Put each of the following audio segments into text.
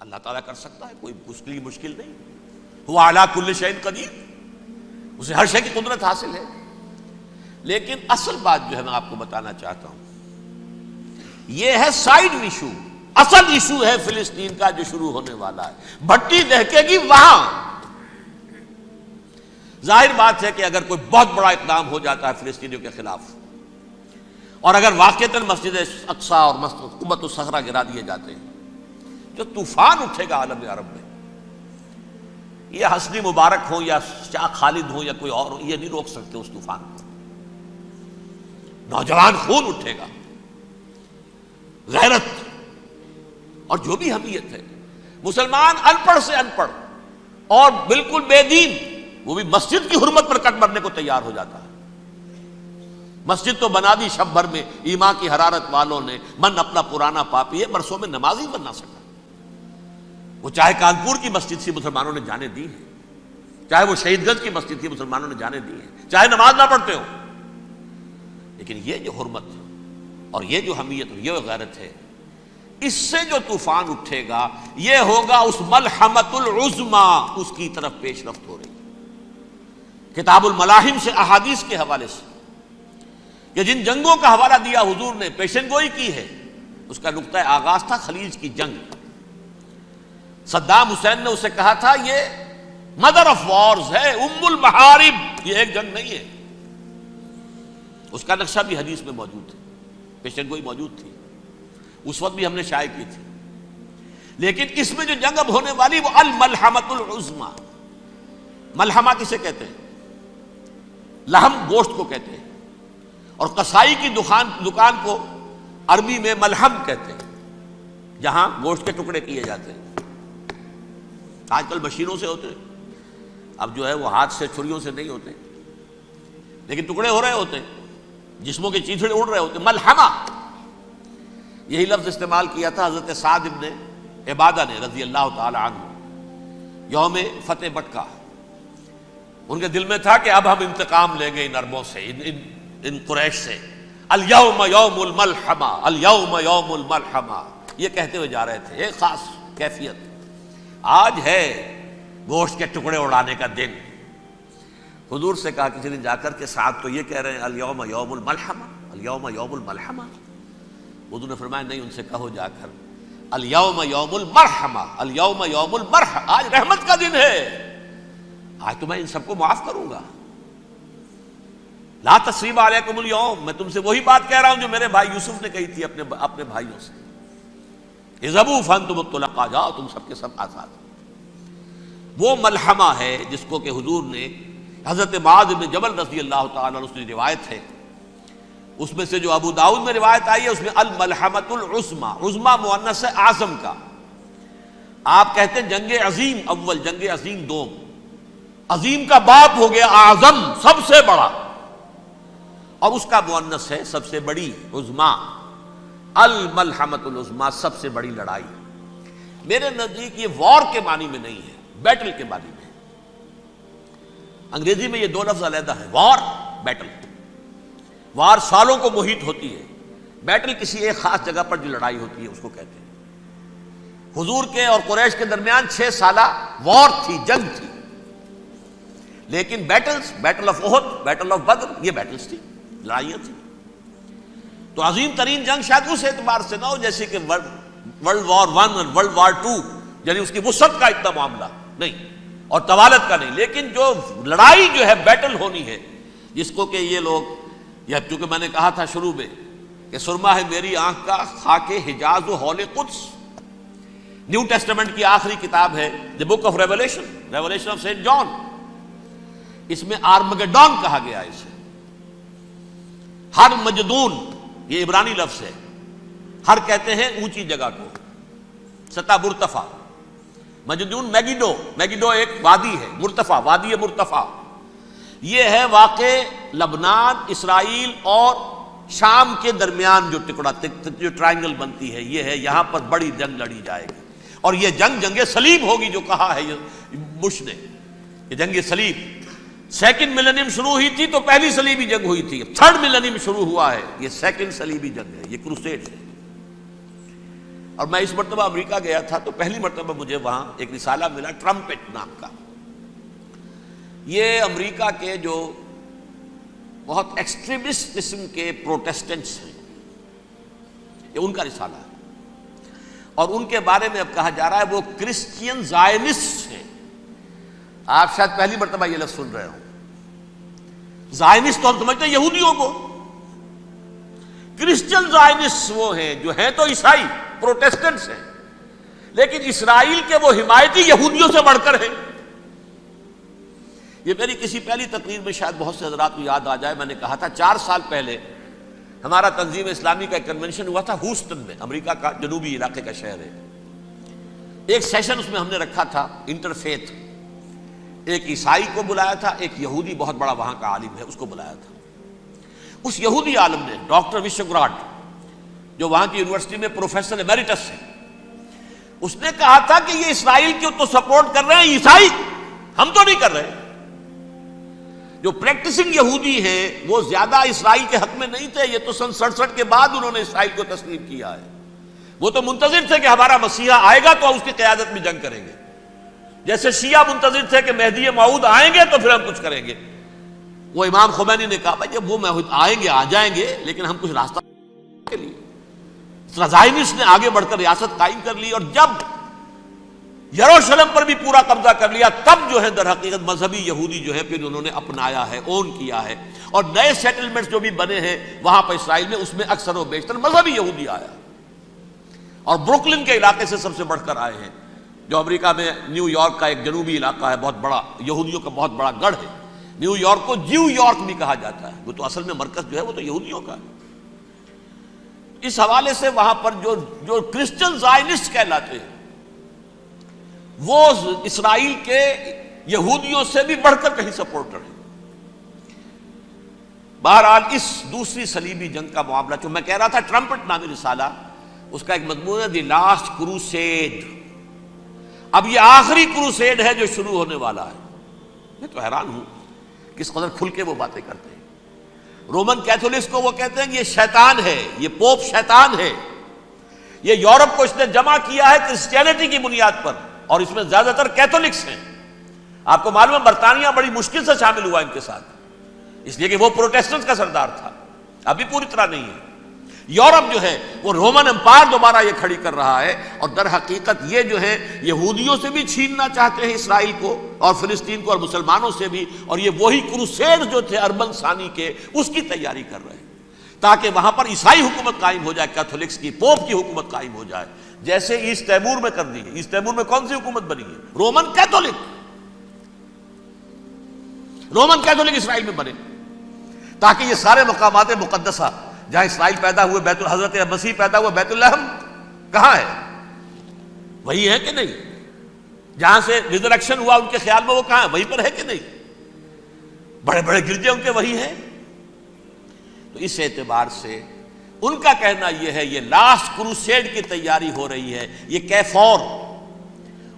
اللہ تعالیٰ کر سکتا ہے، کوئی اس کے لیے مشکل نہیں. ہوا علی کل شیء قدیر، اسے ہر شے کی قدرت حاصل ہے. لیکن اصل بات جو ہے میں آپ کو بتانا چاہتا ہوں، یہ ہے سائیڈ ایشو. اصل ایشو ہے فلسطین کا جو شروع ہونے والا ہے. بھٹی دہکے گی وہاں. ظاہر بات ہے کہ اگر کوئی بہت بڑا اقدام ہو جاتا ہے فلسطینیوں کے خلاف، اور اگر واقعتاً مسجد اقصیٰ اور قبۃ الصخرہ گرا دیے جاتے ہیں، جو طوفان اٹھے گا عالم عرب میں، یہ حسنی مبارک ہوں یا شاہ خالد ہوں یا کوئی اور ہو، یہ نہیں روک سکتے اس طوفان کو. نوجوان خون اٹھے گا، غیرت اور جو بھی حمیت ہے. مسلمان ان پڑھ سے ان پڑھ اور بالکل بے دین، وہ بھی مسجد کی حرمت پر کٹ مرنے کو تیار ہو جاتا ہے. مسجد تو بنا دی شب بھر میں ایمان کی حرارت والوں نے، من اپنا پرانا پاپی ہے، برسوں میں نماز ہی بن نہ سکا. وہ چاہے کانپور کی مسجد سے مسلمانوں نے جانے دی ہیں، چاہے وہ شہید گنج کی مسجد تھی مسلمانوں نے جانے دی ہیں، چاہے نماز نہ پڑھتے ہو. لیکن یہ جو حرمت اور یہ جو حمیت اور یہ غیرت ہے، اس سے جو طوفان اٹھے گا یہ ہوگا اس ملحمۃ العظمی، اس کی طرف پیش رفت ہو رہی. کتاب الملاحم سے احادیث کے حوالے سے کہ جن جنگوں کا حوالہ دیا حضور نے، پیشن گوئی کی ہے، اس کا نقطہ آغاز تھا خلیج کی جنگ. صدام حسین نے اسے کہا تھا یہ مدر آف وارز ہے، ام المحارب، یہ ایک جنگ نہیں ہے. اس کا نقشہ بھی حدیث میں موجود ہے، پیشن گوئی موجود تھی، اس وقت بھی ہم نے شائع کی تھی. لیکن اس میں جو جنگ اب ہونے والی وہ الملحمۃ العظمی. ملحمہ کسے کہتے ہیں؟ لحم گوشت کو کہتے ہیں، اور قصائی کی دکان کو عربی میں ملحم کہتے ہیں، جہاں گوشت کے ٹکڑے کیے جاتے ہیں. آج کل مشینوں سے ہوتے ہیں، اب جو ہے وہ ہاتھ سے چھریوں سے نہیں ہوتے، لیکن ٹکڑے ہو رہے ہوتے ہیں، جسموں کے چیتھڑے اڑ رہے ہوتے ہیں. ملحمہ، یہی لفظ استعمال کیا تھا حضرت سعد ابن عبادہ نے رضی اللہ تعالی عنہ یوم فتح مکہ. ان کے دل میں تھا کہ اب ہم انتقام لیں گے ان عربوں سے، ان قریش سے. الیوم یوم الملحمہ، الیوم یوم الملحمہ، یہ کہتے ہوئے جا رہے تھے. ایک خاص کیفیت، آج ہے گوشت کے ٹکڑے اڑانے کا دن. حضور سے کہا کسی دن جا کر کہ سعد تو یہ کہہ رہے ہیں الیوم یوم الملحمہ، الیوم یوم الملحمہ. حضور نے فرمایا نہیں، ان سے کہو جا کر الیوم یوم المرحمہ، الیوم یوم المرحمہ، آج رحمت کا دن ہے، آج تو میں ان سب کو معاف کروں گا. لا تثریب علیکم اليوم، میں تم سے وہی بات کہہ رہا ہوں جو میرے بھائی یوسف نے کہی تھی اپنے بھائیوں سے، اذهبوا فانتم الطلقاء، جاؤ تم سب کے سب آزاد. وہ ملحمہ ہے جس کو کہ حضور نے حضرت معاذ بن جبل رضی اللہ تعالیٰ عنہ، اس کی روایت ہے، اس میں سے جو ابو داؤد میں روایت آئی ہے اس میں الملحمۃ العظمی، عظمی مؤنث ہے اعظم کا. آپ کہتے ہیں جنگ عظیم اول، جنگ عظیم دوم، عظیم کا باپ ہو گیا اعظم، سب سے بڑا، اور اس کا مؤنث ہے سب سے بڑی، عظمی. الملحمۃ العظمی، سب سے بڑی لڑائی. میرے نزدیک یہ وار کے معنی میں نہیں ہے، بیٹل کے معنی میں. انگریزی میں یہ دو لفظ علیحدہ ہیں، وار، بیٹل. وار سالوں کو محیط ہوتی ہے، بیٹل کسی ایک خاص جگہ پر جو لڑائی ہوتی ہے اس کو کہتے ہیں. حضور کے اور قریش کے درمیان 6 سالہ وار تھی، جنگ تھی. لیکن battles, battle of Uhud, battle of Badr, یہ بیٹلز تھی، لڑائیاں تھیں. تو عظیم ترین جنگ شاید اس اعتبار سے نہ ہو جیسے کہ ورلڈ وار 1 اور ورلڈ وار 2، یعنی اس کی وسعت کا اتنا معاملہ نہیں اور طوالت کا نہیں. لیکن جو لڑائی جو ہے بیٹل ہونی ہے، جس کو کہ یہ لوگ، یا چونکہ میں نے کہا تھا شروع میں کہ سرما ہے میری آنکھ کا خاک حجاز و حول قدس. نیو ٹیسٹمنٹ کی آخری کتاب ہے the book of revelation, revelation of saint John. اس میں آرمگڈون کہا گیا ہے اسے. ہر مجدون، یہ عبرانی لفظ ہے. ہر کہتے ہیں اونچی جگہ کو، سطح مرتفع. مجدون میگیڈو، میگیڈو ایک وادی ہے، مرتفع، وادی مرتفع. یہ ہے واقع لبنان، اسرائیل اور شام کے درمیان جو ٹکڑا، جو ٹرائنگل بنتی ہے، یہ ہے. یہاں پر بڑی جنگ لڑی جائے گی، اور یہ جنگ صلیب ہوگی جو کہا ہے بش نے، یہ جنگ صلیب. سیکنڈ ملینیم شروع ہوئی تھی تو پہلی صلیبی جنگ ہوئی تھی، تھرڈ ملینیم شروع ہوا ہے، یہ سیکنڈ صلیبی جنگ ہے، یہ کروسیڈ ہے. اور میں اس مرتبہ امریکہ گیا تھا تو پہلی مرتبہ مجھے وہاں ایک رسالہ ملا ٹرمپٹ نام کا. یہ امریکہ کے جو بہت ایکسٹریمسٹ قسم کے پروٹیسٹنٹس ہیں، یہ ان کا رسالہ ہے، اور ان کے بارے میں اب کہا جا رہا ہے وہ کرسچین زائنسٹ ہیں. آپ شاید پہلی مرتبہ یہ لفظ سن رہے ہوں. زائنسٹ تو ہم سمجھتے ہیں یہودیوں کو، کرسچین زائنسٹ وہ ہیں جو ہیں تو عیسائی پروٹیسٹنٹس ہیں، لیکن اسرائیل کے وہ حمایتی یہودیوں سے بڑھ کر ہیں. یہ میری کسی پہلی تقریر میں شاید بہت سے حضرات کو یاد آ جائے، میں نے کہا تھا 4 سال پہلے ہمارا تنظیم اسلامی کا ایک کنونشن ہوا تھا ہوسٹن میں، امریکہ کا جنوبی علاقے کا شہر ہے. ایک سیشن اس میں ہم نے رکھا تھا انٹرفیتھ، ایک عیسائی کو بلایا تھا، ایک یہودی بہت بڑا وہاں کا عالم ہے اس کو بلایا تھا. اس یہودی عالم نے ڈاکٹر وشوگراڈ، جو وہاں کی یونیورسٹی میں پروفیسر ایمیریٹس ہے، اس نے کہا تھا کہ یہ اسرائیل کو تو سپورٹ کر رہے ہیں عیسائی، ہم تو نہیں کر رہے. جو پریکٹسنگ یہودی ہیں وہ زیادہ اسرائیل کے حق میں نہیں تھے، یہ تو سن 67 کے بعد انہوں نے اسرائیل کو تسلیم کیا ہے. وہ تو منتظر تھے کہ ہمارا مسیحا آئے گا تو اس کی قیادت میں جنگ کریں گے، جیسے شیعہ منتظر تھے کہ مہدی موعود آئیں گے تو پھر ہم کچھ کریں گے. وہ امام خمینی نے کہا بھائی جب وہ آئیں گے آ جائیں گے، لیکن ہم کچھ راستہ کے لیے. زائنسٹ نے آگے بڑھ کر ریاست قائم کر لی، اور جب یروشلم پر بھی پورا قبضہ کر لیا تب جو ہے در حقیقت مذہبی یہودی جو ہے پھر انہوں نے اپنایا ہے، اون کیا ہے، اور نئے سیٹلمنٹس جو بھی بنے ہیں وہاں پر اسرائیل میں اس میں اکثر و بیشتر مذہبی یہودی آیا، اور بروکلن کے علاقے سے سب سے بڑھ کر آئے ہیں، جو امریکہ میں نیو یارک کا ایک جنوبی علاقہ ہے، بہت بڑا یہودیوں کا بہت بڑا گڑھ ہے. نیو یارک کو جیو یارک بھی کہا جاتا ہے، وہ تو اصل میں مرکز جو ہے وہ تو یہودیوں کا ہے. اس حوالے سے وہاں پر جو کرسچن زائنسٹ کہلاتے ہیں وہ اسرائیل کے یہودیوں سے بھی بڑھ کر کہیں سپورٹر ہیں. بہرحال اس دوسری صلیبی جنگ کا معاملہ جو میں کہہ رہا تھا، ٹرمپٹ نامی رسالہ، اس کا ایک مضمون ہے دی لاسٹ کروسیڈ. اب یہ آخری کروسیڈ ہے جو شروع ہونے والا ہے. میں تو حیران ہوں کس قدر کھل کے وہ باتیں کرتے ہیں. رومن کیتھولکس کو وہ کہتے ہیں کہ یہ شیطان ہے، یہ پوپ شیطان ہے، یہ یورپ کو اس نے جمع کیا ہے کرسچینٹی کی بنیاد پر، اور اس میں زیادہ تر کیتھولکس ہیں. آپ کو معلوم ہے برطانیہ بڑی مشکل سے شامل ہوا ان کے ساتھ، اس لیے کہ وہ پروٹیسٹنٹس کا سردار تھا، ابھی پوری طرح نہیں ہے. یورپ جو ہے وہ رومن امپائر دوبارہ یہ کھڑی کر رہا ہے، اور در حقیقت یہ جو ہے یہودیوں سے بھی چھیننا چاہتے ہیں اسرائیل کو اور فلسطین کو، اور مسلمانوں سے بھی، اور یہ وہی کروسیڈ جو تھے اربن ثانی کے اس کی تیاری کر رہے ہیں تاکہ وہاں پر عیسائی حکومت قائم ہو جائے، کیتھولکس کی، پوپ کی حکومت قائم ہو جائے، جیسے ایسٹ تیمور میں کر دی ہے. ایسٹ تیمور میں کون سی حکومت بنی ہے؟ Roman Catholic. رومن کیتھولک اسرائیل میں بنے تاکہ یہ سارے مقامات مقدسہ جہاں اسرائیل پیدا ہوئے، حضرت مسیح پیدا ہوئے، بیت لحم کہاں ہے؟ وہی ہے کہ نہیں؟ جہاں سے ریزریکشن ہوا ان کے خیال میں وہ کہاں ہے؟ وہیں پر ہے کہ نہیں؟ بڑے بڑے گرجے ان کے وہی ہیں. تو اس اعتبار سے ان کا کہنا یہ ہے یہ لاسٹ کروسیڈ کی تیاری ہو رہی ہے، یہ کیفور.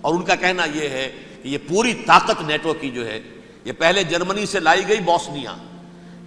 اور ان کا کہنا یہ ہے کہ یہ پوری طاقت نیٹو کی جو ہے، یہ پہلے جرمنی سے لائی گئی بوسنیا،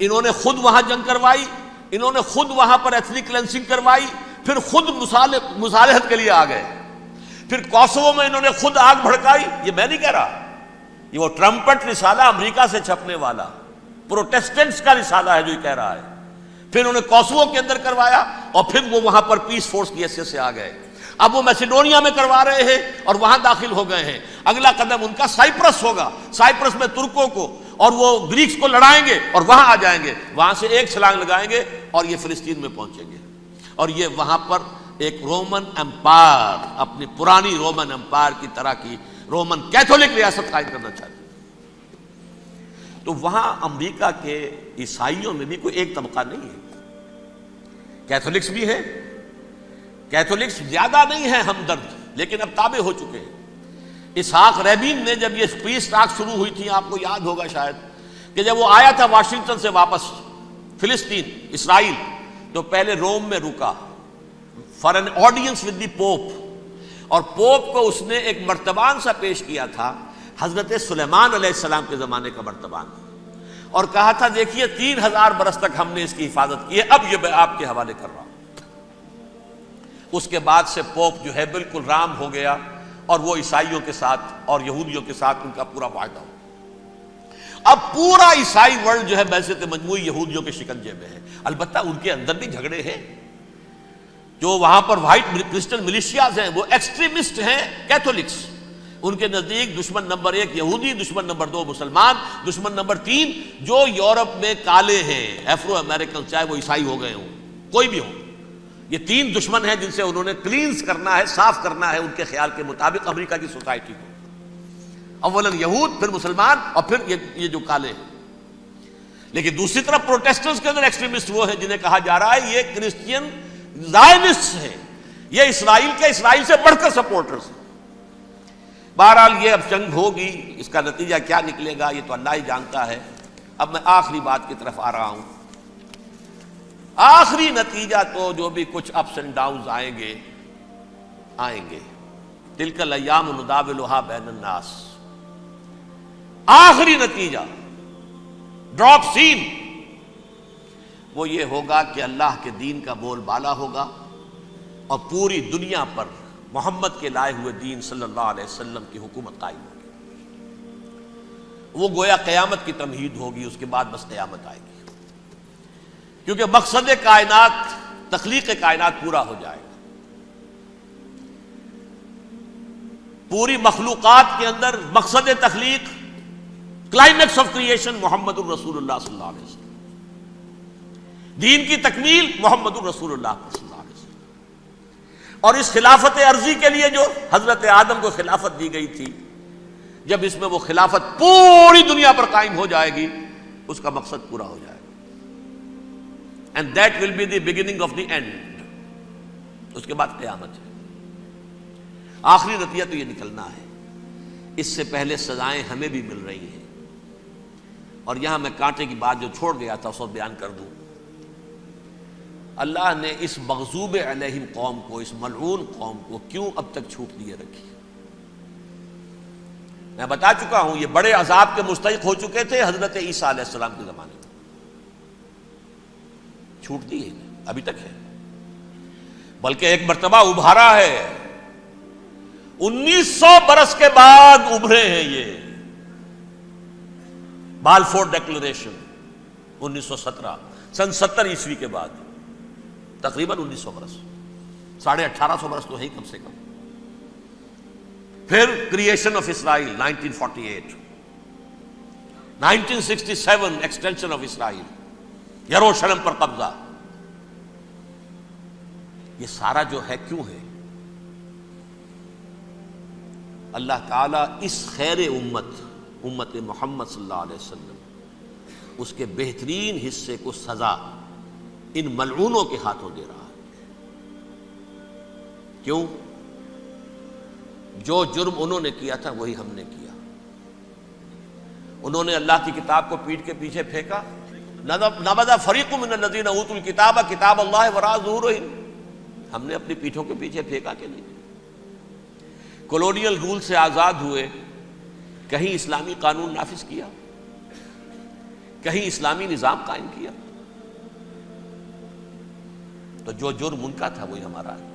انہوں نے خود وہاں جنگ کروائی، انہوں نے خود وہاں پر ایتھنک کلینسنگ کروائی، پھر خود مصالحت کے لیے آ گئے، پھر کوسوو میں انہوں نے خود آگ بھڑکائی. یہ میں نہیں کہہ رہا، یہ وہ ٹرمپٹ رسالہ امریکہ سے چھپنے والا پروٹیسٹنٹس کا رسالہ ہے جو یہ کہہ رہا ہے. پھر انہوں نے کوسوو کے اندر کروایا، اور پھر وہ وہاں پر پیس فورس کی حیثیت سے آ گئے. اب وہ میسیڈونیا میں کروا رہے ہیں اور وہاں داخل ہو گئے ہیں. اگلا قدم ان کا سائپرس ہوگا، سائپرس میں ترکوں کو اور وہ گریکس کو لڑائیں گے اور وہاں آ جائیں گے، وہاں سے ایک چھلانگ لگائیں گے اور یہ فلسطین میں پہنچیں گے، اور یہ وہاں پر ایک رومن امپائر، اپنی پرانی رومن امپائر کی طرح کی رومن کیتھولک ریاست قائم کرنا چاہتے ہیں. تو وہاں امریکہ کے عیسائیوں میں بھی کوئی ایک طبقہ نہیں ہے، کیتھولکس بھی ہے. کیتھولکس زیادہ نہیں ہے ہمدرد، لیکن اب تابع ہو چکے ہیں. اسحاق ریبین نے جب یہ پیس ٹاک شروع ہوئی تھی، آپ کو یاد ہوگا شاید کہ جب وہ آیا تھا واشنگٹن سے واپس فلسطین اسرائیل، تو پہلے روم میں رکا for an audience with the pope, اور پوپ کو اس نے ایک مرتبان سا پیش کیا تھا، حضرت سلیمان علیہ السلام کے زمانے کا مرتبان، اور کہا تھا دیکھیے 3000 برس تک ہم نے اس کی حفاظت کی ہے، اب یہ میں آپ کے حوالے کر رہا ہوں. اس کے بعد سے پوپ جو ہے بالکل رام ہو گیا، اور وہ عیسائیوں کے ساتھ اور یہودیوں کے ساتھ ان کا پورا معاہدہ ہو۔ اب پورا عیسائی ورلڈ جو ہے بعثت مجموعی یہودیوں کے شکنجے میں ہے۔ البتہ ان کے اندر بھی جھگڑے ہیں، جو وہاں پر وائٹ کرسچن ملیشیاز ہیں وہ ایکسٹریمسٹ ہیں کیتھولکس، ان کے نزدیک دشمن نمبر 1 یہودی، دشمن نمبر 2 مسلمان، دشمن نمبر 3 جو یورپ میں کالے ہیں، ایفرو امریکن، چاہے وہ عیسائی ہو گئے ہوں، کوئی بھی ہو۔ یہ 3 دشمن ہیں جن سے انہوں نے کلینز کرنا ہے، صاف کرنا ہے ان کے خیال کے مطابق امریکہ کی سوسائٹی کو۔ اولاً یہود، پھر مسلمان، اور پھر یہ جو کالے ہیں۔ لیکن دوسری طرف پروٹیسٹنٹس کے اندر ایکسٹریمسٹ وہ ہیں جنہیں کہا جا رہا ہے یہ کرسچین زائنسٹ ہیں، یہ اسرائیل سے بڑھ کر سپورٹرز ہیں۔ بہرحال یہ اب جنگ ہوگی، اس کا نتیجہ کیا نکلے گا یہ تو اللہ ہی جانتا ہے۔ اب میں آخری بات کی طرف آ رہا ہوں۔ آخری نتیجہ تو جو بھی کچھ اپس اینڈ ڈاؤنز آئیں گے، تلک الایام نداولھا بین الناس، آخری نتیجہ ڈراپ سین وہ یہ ہوگا کہ اللہ کے دین کا بول بالا ہوگا، اور پوری دنیا پر محمد کے لائے ہوئے دین صلی اللہ علیہ وسلم کی حکومت قائم ہوگی۔ وہ گویا قیامت کی تمہید ہوگی، اس کے بعد بس قیامت آئے گی، کیونکہ مقصد کائنات، تخلیق کائنات پورا ہو جائے گا۔ پوری مخلوقات کے اندر مقصد تخلیق، کلائمیکس آف کریشن محمد الرسول اللہ صلی اللہ علیہ وسلم، دین کی تکمیل محمد الرسول اللہ صلی اللہ علیہ وسلم۔ اور اس خلافت عرضی کے لیے جو حضرت آدم کو خلافت دی گئی تھی، جب اس میں وہ خلافت پوری دنیا پر قائم ہو جائے گی، اس کا مقصد پورا ہو جائے گا۔ And that will be the beginning of the end۔ اس کے بعد قیامت ہے۔ آخری نتیجہ تو یہ نکلنا ہے۔ اس سے پہلے سزائیں ہمیں بھی مل رہی ہیں، اور یہاں میں کانٹے کی بات جو چھوڑ گیا تھا اس وقت بیان کر دوں۔ اللہ نے اس مغضوب علیہم قوم کو، اس ملعون قوم کو کیوں اب تک چھوٹ دیے رکھی؟ میں بتا چکا ہوں یہ بڑے عذاب کے مستحق ہو چکے تھے حضرت عیسیٰ علیہ السلام کے زمانے میں، چھوٹ دی ہے ابھی تک ہے، بلکہ ایک مرتبہ ابھارا ہے۔ 1900 برس کے بعد ابھرے ہیں یہ، بالفور ڈیکلریشن 1917، سن 70 عیسوی کے بعد، تقریباً 1900 برس، 1850 برس تو ہے کم سے کم۔ پھر creation of Israel 1948، 1967 extension of Israel, یروشلم پر قبضہ۔ یہ سارا جو ہے کیوں ہے؟ اللہ تعالیٰ اس خیر امت محمد صلی اللہ علیہ وسلم، اس کے بہترین حصے کو سزا ان ملعونوں کے ہاتھوں دے رہا ہے۔ کیوں؟ جو جرم انہوں نے کیا تھا وہی ہم نے کیا۔ انہوں نے اللہ کی کتاب کو پیٹھ کے پیچھے پھینکا، نبذ فریق من الذین اوتوا الکتاب کتاب اللہ وراء ظہورہم، ہم نے اپنی پیٹھوں کے پیچھے پھینکا کہ نہیں؟ کولونیل رول سے آزاد ہوئے، کہیں اسلامی قانون نافذ کیا، کہیں اسلامی نظام قائم کیا؟ تو جو جرم ان کا تھا وہی ہمارا ہے،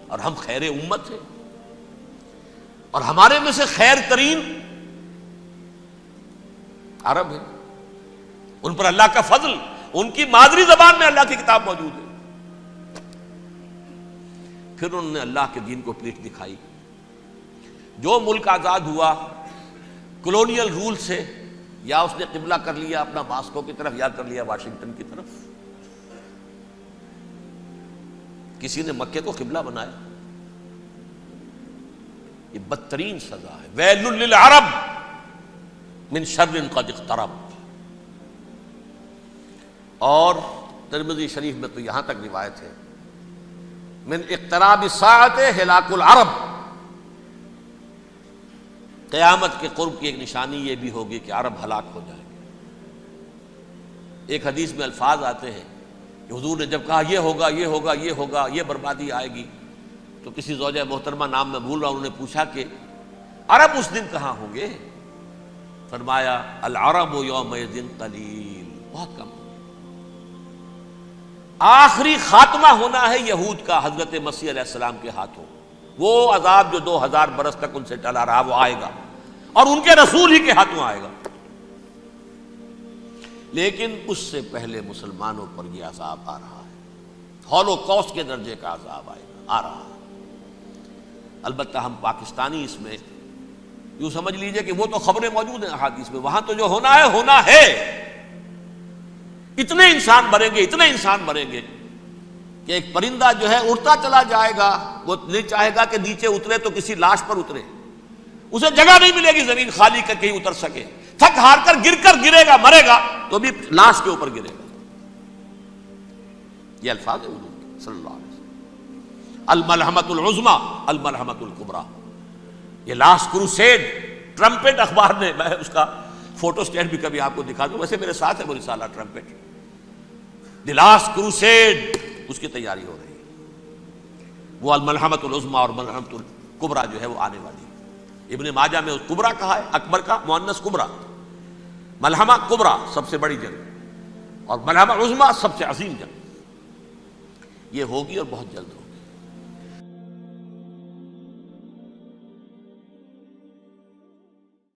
اور ہم خیر امت ہیں، اور ہمارے میں سے خیر ترین عرب ہیں، ان پر اللہ کا فضل، ان کی مادری زبان میں اللہ کی کتاب موجود ہے۔ پھر انہوں نے اللہ کے دین کو پیٹھ دکھائی۔ جو ملک آزاد ہوا کولونیل رول سے، یا اس نے قبلہ کر لیا اپنا ماسکو کی طرف، یا کر لیا واشنگٹن کی طرف۔ کسی نے مکے کو قبلہ بنایا، یہ بدترین سزا ہے۔ ویل للعرب من شر قد اقترب۔ اور ترمذی شریف میں تو یہاں تک روایت ہے، من اقتراب الساعۃ ہلاک العرب، قیامت کے قرب کی ایک نشانی یہ بھی ہوگی کہ عرب ہلاک ہو جائیں گے۔ ایک حدیث میں الفاظ آتے ہیں کہ حضور نے جب کہا یہ ہوگا یہ ہوگا یہ ہوگا، یہ بربادی آئے گی، تو کسی زوجہ محترمہ نام میں بھول رہا ہوں، انہوں نے پوچھا کہ عرب اس دن کہاں ہوں گے؟ فرمایا العرب یومئذ قلیل، بہت کم۔ آخری خاتمہ ہونا ہے یہود کا حضرت مسیح علیہ السلام کے ہاتھوں. وہ عذاب جو 2000 برس تک ان سے ٹلا رہا وہ آئے گا اور ان کے رسول ہی کے ہاتھوں آئے گا. لیکن اس سے پہلے مسلمانوں پر یہ عذاب آ رہا ہے، ہولوکاسٹ کے درجے کا عذاب آ رہا ہے. البتہ ہم پاکستانی اس میں یوں سمجھ لیجئے کہ وہ تو خبریں موجود ہیں احادیث میں، وہاں تو جو ہونا ہے. اتنے انسان مریں گے کہ ایک پرندہ جو ہے اڑتا چلا جائے گا، وہ نہیں چاہے گا کہ نیچے اترے تو کسی لاش پر اترے، اسے جگہ نہیں ملے گی زمین خالی کر کہیں اتر سکے، تھک ہار کر گرے گا، مرے گا تو بھی لاش کے اوپر گرے گا. یہ الفاظ ہیں حضور کے صلی اللہ علیہ وسلم. الملحمۃ العظمیٰ الملحمۃ الکبریٰ. یہ لاسٹ کروسیڈ ٹرمپٹ اخبار نے، میں اس کا فوٹو اسٹیٹ بھی کبھی آپ کو دکھا دوں، ویسے میرے ساتھ ہے وہ رسالہ ٹرمپٹ. دی لاسٹ کروسیڈ اس کی تیاری ہو رہی ہے. وہ الملحمۃ العظمیٰ اور ملحمۃ الکبریٰ جو ہے وہ آنے والی ہے. ابن ماجہ میں کبریٰ کہا ہے، اکبر کا مؤنث کبریٰ. ملحمہ کبریٰ سب سے بڑی جنگ اور ملحمہ عظمیٰ سب سے عظیم جنگ. یہ ہوگی اور بہت جلد ہوگی.